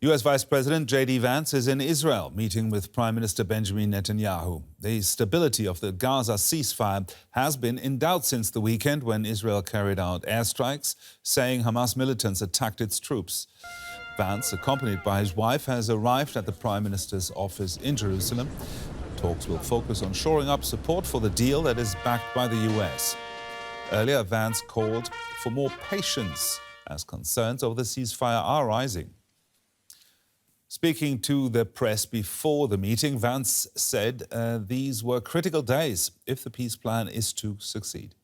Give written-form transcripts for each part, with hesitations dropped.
US Vice President Vance is in Israel, meeting with Prime Minister Benjamin Netanyahu. The stability of the Gaza ceasefire has been in doubt since the weekend when Israel carried out airstrikes, saying Hamas militants attacked its troops. Vance, accompanied by his wife, has arrived at the Prime Minister's office in Jerusalem. Talks will focus on shoring up support for the deal that is backed by the US. Earlier, Vance called for more patience as concerns over the ceasefire are rising. Speaking to the press before the meeting, Vance said these were critical days if the peace plan is to succeed.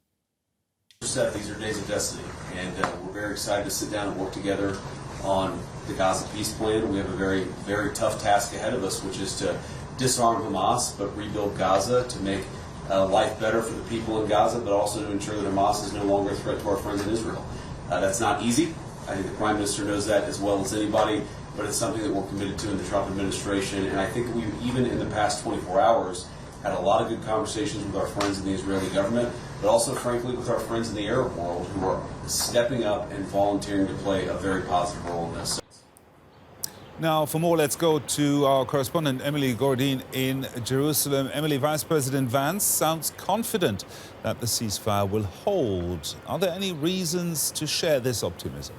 These are days of destiny, and we're very excited to sit down and work together on the Gaza peace plan. We have a very, very tough task ahead of us, which is to disarm Hamas, but rebuild Gaza to make life better for the people in Gaza, but also to ensure that Hamas is no longer a threat to our friends in Israel. That's not easy. I think the Prime Minister knows that as well as anybody, but it's something that we're committed to in the Trump administration. And I think we've, even in the past 24 hours, had a lot of good conversations with our friends in the Israeli government, but also, frankly, with our friends in the Arab world who are stepping up and volunteering to play a very positive role in this. Now, for more, let's go to our correspondent, Gordine, in Jerusalem. Emily, Vice President Vance sounds confident that the ceasefire will hold. Are there any reasons to share this optimism?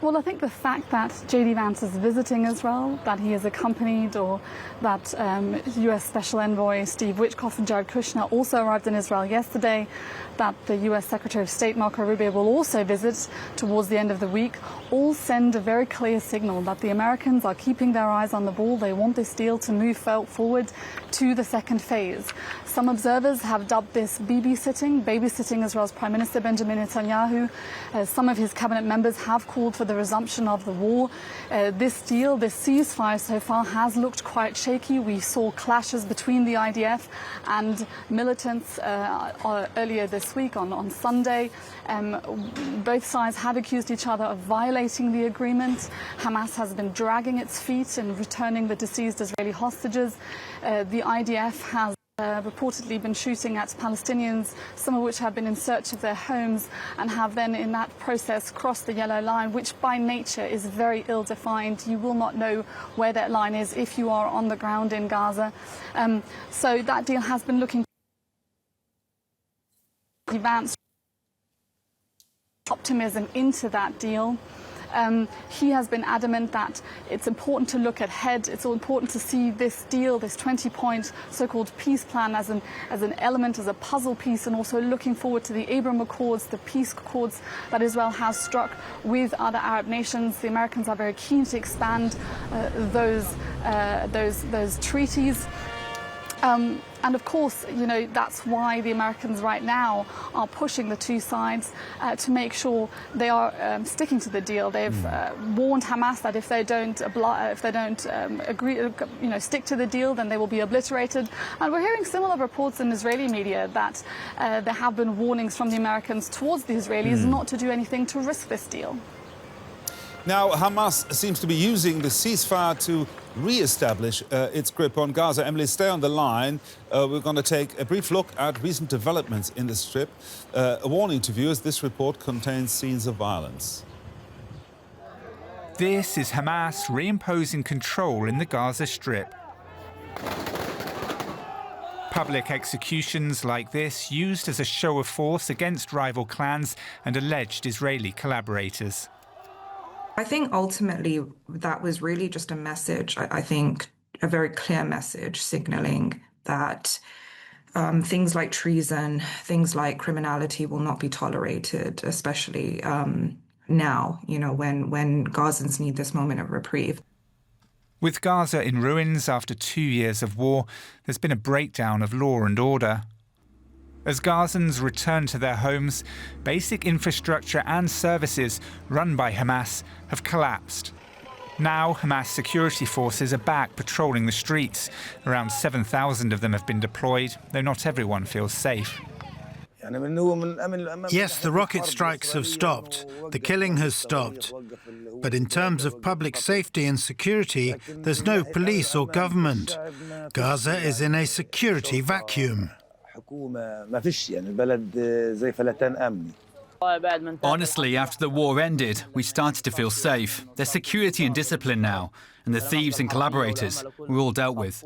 Well, I think the fact that Vance is visiting Israel, that he is accompanied, or that US Special Envoy Steve Witkoff and Jared Kushner also arrived in Israel yesterday, that the US Secretary of State Marco Rubio will also visit towards the end of the week, all send a very clear signal that the Americans are keeping their eyes on the ball. They want this deal to move forward to the second phase. Some observers have dubbed this babysitting Israel's Prime Minister Benjamin Netanyahu. Some of his cabinet members have called for the resumption of the war. This deal, this ceasefire so far has looked quite shaky. We saw clashes between the IDF and militants earlier this week on Sunday. Both sides have accused each other of violating the agreement. Hamas has been dragging its feet in returning the deceased Israeli hostages. The IDF has reportedly been shooting at Palestinians, some of which have been in search of their homes and have then in that process crossed the yellow line, which by nature is very ill-defined. You will not know where that line is if you are on the ground in Gaza. So that deal has been looking Vance optimism into that deal. He has been adamant that it's important to look ahead. It's all important to see this deal, this 20-point so-called peace plan as an element, as a puzzle piece, and also looking forward to the Abraham Accords, the peace accords that Israel has struck with other Arab nations. The Americans are very keen to expand those treaties. And of course, you know, that's why the Americans right now are pushing the two sides to make sure they are sticking to the deal. They've warned Hamas that if they don't agree, stick to the deal, then they will be obliterated. And we're hearing similar reports in Israeli media that there have been warnings from the Americans towards the Israelis not to do anything to risk this deal. Now, Hamas seems to be using the ceasefire to re-establish its grip on Gaza. Emily, stay on the line. We're going to take a brief look at recent developments in the Strip. A warning to viewers, this report contains scenes of violence. This is Hamas reimposing control in the Gaza Strip. Public executions like this used as a show of force against rival clans and alleged Israeli collaborators. I think ultimately that was really just a message, I think a very clear message signaling that things like treason, things like criminality will not be tolerated, especially now, you know, when Gazans need this moment of reprieve. With Gaza in ruins after 2 years of war, there's been a breakdown of law and order. As Gazans return to their homes, basic infrastructure and services run by Hamas have collapsed. Now, Hamas security forces are back patrolling the streets. Around 7,000 of them have been deployed, though not everyone feels safe. Yes, the rocket strikes have stopped. The killing has stopped. But in terms of public safety and security, there's no police or government. Gaza is in a security vacuum. Honestly, after the war ended, we started to feel safe. There's security and discipline now, and the thieves and collaborators were all dealt with.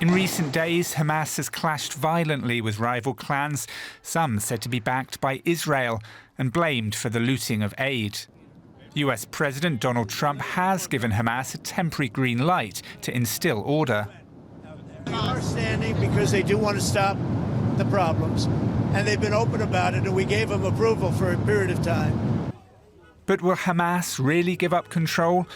In recent days, Hamas has clashed violently with rival clans, some said to be backed by Israel and blamed for the looting of aid. US President Donald Trump has given Hamas a temporary green light to instill order. We are standing because they do want to stop the problems, and they've been open about it, and we gave them approval for a period of time. But will Hamas really give up control?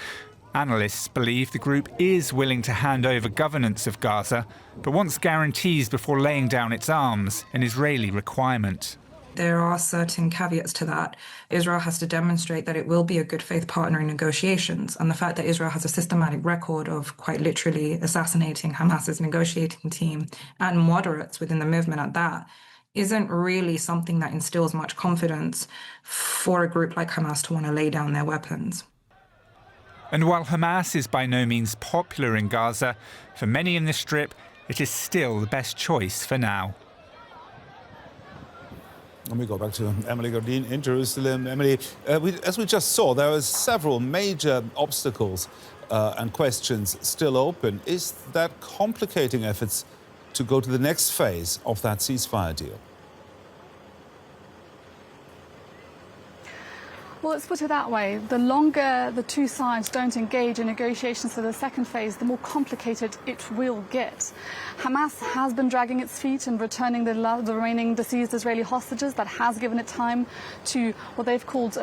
Analysts believe the group is willing to hand over governance of Gaza, but wants guarantees before laying down its arms, an Israeli requirement. There are certain caveats to that. Israel has to demonstrate that it will be a good faith partner in negotiations. And the fact that Israel has a systematic record of quite literally assassinating Hamas's negotiating team and moderates within the movement at that isn't really something that instills much confidence for a group like Hamas to want to lay down their weapons. And while Hamas is by no means popular in Gaza, for many in the Strip, it is still the best choice for now. Let me go back to Emily Gordine in Jerusalem. Emily, as we just saw, there are several major obstacles and questions still open. Is that complicating efforts to go to the next phase of that ceasefire deal? Well, let's put it that way. The longer the two sides don't engage in negotiations for the second phase, the more complicated it will get. Hamas has been dragging its feet and returning the remaining deceased Israeli hostages. That has given it time to what they've called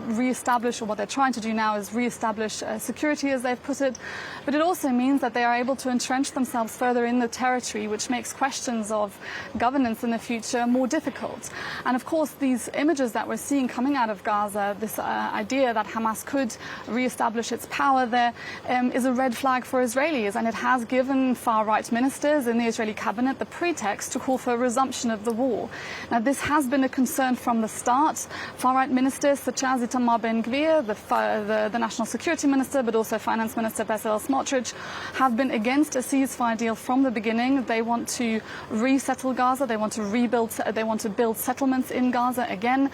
re-establish, or what they're trying to do now is re-establish security, as they've put it. But it also means that they are able to entrench themselves further in the territory, which makes questions of governance in the future more difficult. And of course, these images that we're seeing coming out of Gaza, this idea that Hamas could re-establish its power there, is a red flag for Israelis, and it has given far-right ministers in the Israeli cabinet the pretext to call for a resumption of the war. Now, this has been a concern from the start. Far-right ministers such as Itamar Ben-Gvir, the national security minister, but also finance minister Bezalel Smotrich, have been against a ceasefire deal from the beginning. They want to resettle Gaza. They want to rebuild. They want to build settlements in Gaza again.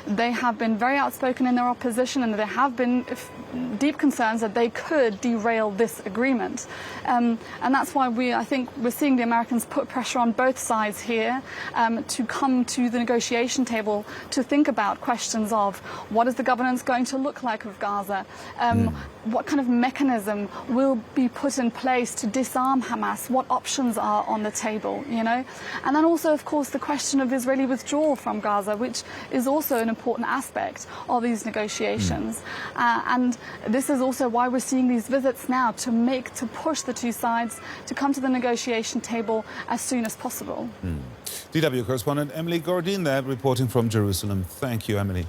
They have been very outspoken in their opposition, and there have been deep concerns that they could derail this agreement. And that's why I think we're seeing the Americans put pressure on both sides here to come to the negotiation table to think about questions of what is the governance going to look like of Gaza, what kind of mechanism will be put in place to disarm Hamas, what options are on the table, you know? And then also, of course, the question of Israeli withdrawal from Gaza, which is also an important aspect of these negotiations. And this is also why we're seeing these visits now, to push the two sides to come to the negotiation table as soon as possible. DW correspondent Emily Gordine there, reporting from Jerusalem. Thank you, Emily.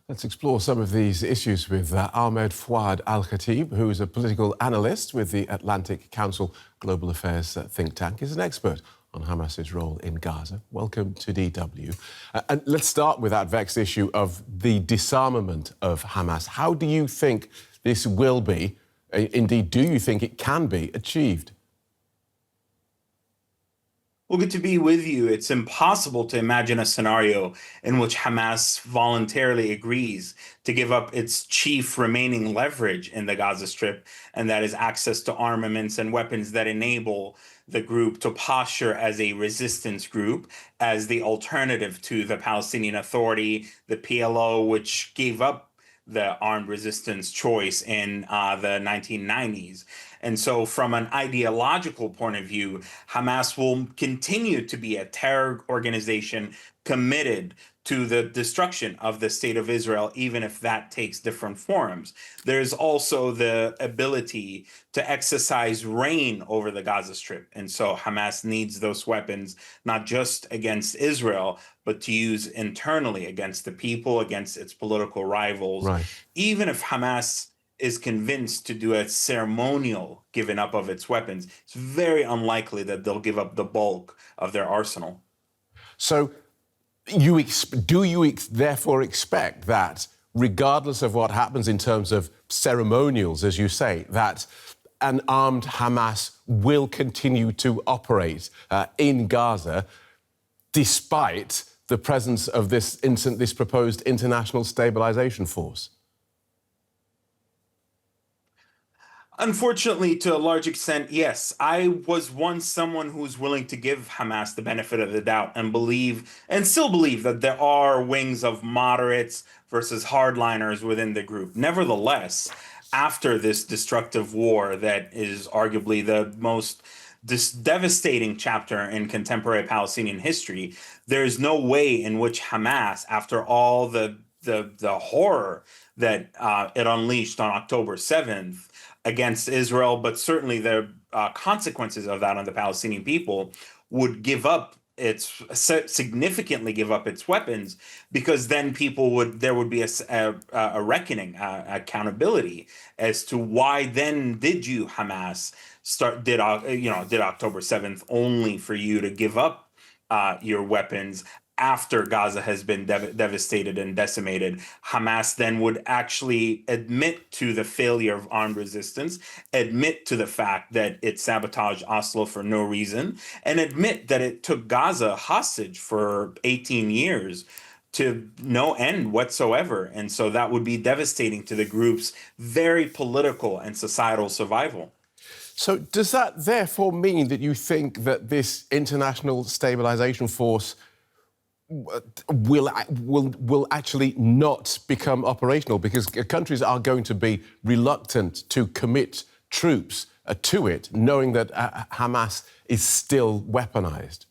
Let's explore some of these issues with Ahmed Fouad Alkhatib, who is a political analyst with the Atlantic Council Global Affairs think tank. He's an expert on Hamas's role in Gaza. Welcome to DW. And let's start with that vexed issue of the disarmament of Hamas. How do you think this will be, indeed, do you think it can be achieved? Well, good to be with you. It's impossible to imagine a scenario in which Hamas voluntarily agrees to give up its chief remaining leverage in the Gaza Strip, and that is access to armaments and weapons that enable the group to posture as a resistance group, as the alternative to the Palestinian Authority, the PLO, which gave up the armed resistance choice in the 1990s. And so from an ideological point of view, Hamas will continue to be a terror organization committed to the destruction of the state of Israel, even if that takes different forms. There's also the ability to exercise reign over the Gaza Strip. And so Hamas needs those weapons, not just against Israel, but to use internally against the people, against its political rivals. Right. Even if Hamas is convinced to do a ceremonial giving up of its weapons, it's very unlikely that they'll give up the bulk of their arsenal. So do you therefore expect that, regardless of what happens in terms of ceremonials, as you say, that an armed Hamas will continue to operate in Gaza despite the presence of this proposed international stabilization force? Unfortunately, to a large extent, yes. I was once someone who was willing to give Hamas the benefit of the doubt and believe, and still believe, that there are wings of moderates versus hardliners within the group. Nevertheless, after this destructive war that is arguably the most devastating chapter in contemporary Palestinian history, there is no way in which Hamas, after all the horror that it unleashed on October 7th, against Israel, but certainly the consequences of that on the Palestinian people, would significantly give up its weapons, because then there would be a reckoning, accountability as to why then did you, Hamas, did October 7th only for you to give up your weapons after Gaza has been devastated and decimated. Hamas then would actually admit to the failure of armed resistance, admit to the fact that it sabotaged Oslo for no reason, and admit that it took Gaza hostage for 18 years to no end whatsoever. And so that would be devastating to the group's very political and societal survival. So does that therefore mean that you think that this international stabilization force will actually not become operational, because countries are going to be reluctant to commit troops to it, knowing that Hamas is still weaponized?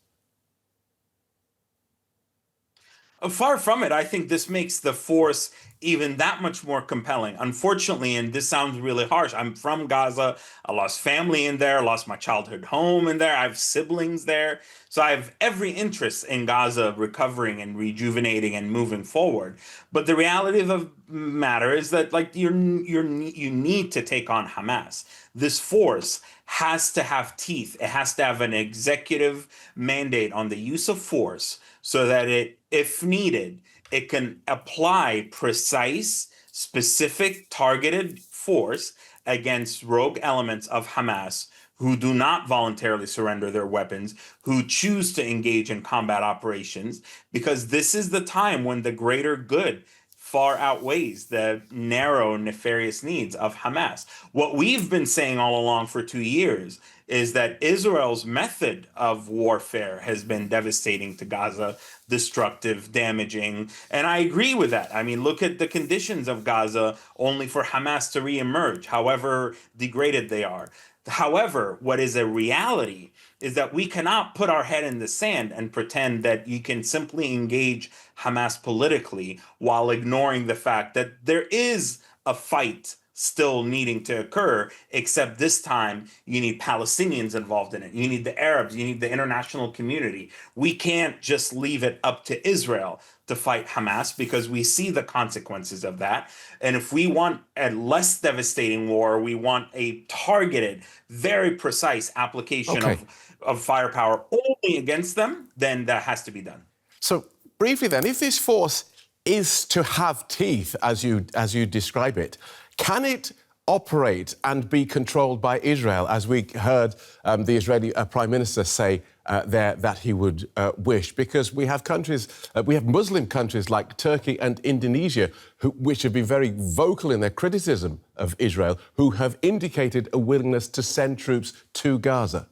Far from it. I think this makes the force even that much more compelling. Unfortunately, and this sounds really harsh, I'm from Gaza. I lost family in there, I lost my childhood home in there. I have siblings there. So I have every interest in Gaza recovering and rejuvenating and moving forward. But the reality of the matter is that, like, you need to take on Hamas. This force has to have teeth. It has to have an executive mandate on the use of force, so that it, if needed, it can apply precise, specific, targeted force against rogue elements of Hamas who do not voluntarily surrender their weapons, who choose to engage in combat operations, because this is the time when the greater good far outweighs the narrow, nefarious needs of Hamas. What we've been saying all along for 2 years is that Israel's method of warfare has been devastating to Gaza, destructive, damaging, and I agree with that. I mean, look at the conditions of Gaza, only for Hamas to reemerge, however degraded they are. However, what is a reality is that we cannot put our head in the sand and pretend that you can simply engage Hamas politically while ignoring the fact that there is a fight still needing to occur, except this time you need Palestinians involved in it. You need the Arabs, you need the international community. We can't just leave it up to Israel to fight Hamas, because we see the consequences of that. And if we want a less devastating war, we want a targeted, very precise application of firepower only against them, then that has to be done. So briefly then, if this force is to have teeth, as you describe it, can it operate and be controlled by Israel, as we heard the Israeli Prime Minister say there that he would wish? Because we have Muslim countries like Turkey and Indonesia, which have been very vocal in their criticism of Israel, who have indicated a willingness to send troops to Gaza.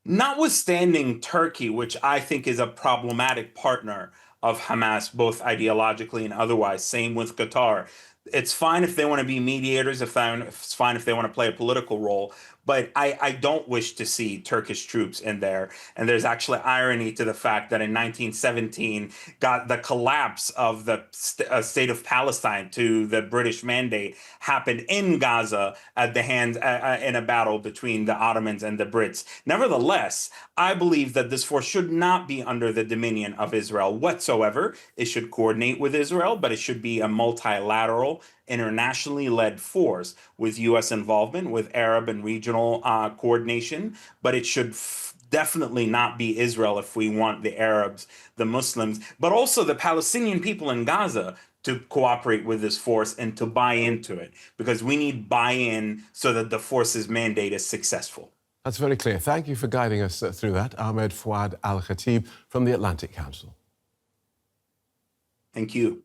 Notwithstanding Turkey, which I think is a problematic partner of Hamas, both ideologically and otherwise, same with Qatar. It's fine if they want to be mediators, it's fine if they want to play a political role, but I don't wish to see Turkish troops in there. And there's actually irony to the fact that in 1917, the collapse of the state of Palestine to the British mandate happened in Gaza at the hands in a battle between the Ottomans and the Brits. Nevertheless, I believe that this force should not be under the dominion of Israel whatsoever. It should coordinate with Israel, but it should be a multilateral, internationally led force with U.S. involvement, with Arab and regional coordination, but it should definitely not be Israel if we want the Arabs, the Muslims, but also the Palestinian people in Gaza to cooperate with this force and to buy into it, because we need buy-in so that the force's mandate is successful. That's very clear. Thank you for guiding us through that. Ahmed Fouad Alkhatib from the Atlantic Council. Thank you.